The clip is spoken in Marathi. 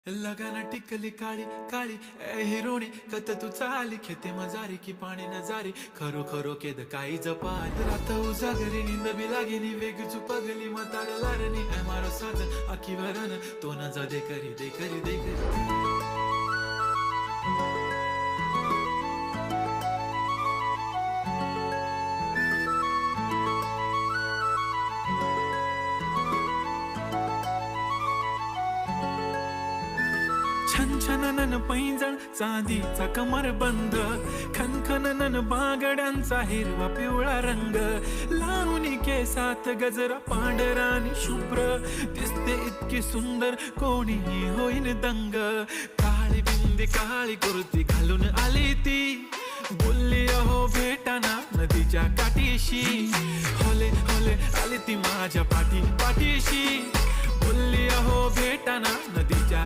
लगाना टिकली काळी काळी ए हिरोणी कत तू चाली खेते मजारी की पाणी नजारी खरो खरो केद काही जपाल रात उजागरी निंद बी लागेनी वेग चुपगली मताड लारणी ए मारो साथ आखी भरन तो न जा दे करी दे करी दे करी छन छननन पैंजण चांदीचा कमर बंद खनखननन बांगड्यांचा हिरवा पिवळा रंग लावणी केसात गजरा पांढरा आणि शुभ्र दिसते इतकी सुंदर कोणीही होईन दंग काळी बिंदी काळी कुर्ती घालून आली ती बोलली अहो भेटाना नदीच्या काठीशी होले होले आली ती माझ्या पाठीशी बोलली अहो भेटाना नदीच्या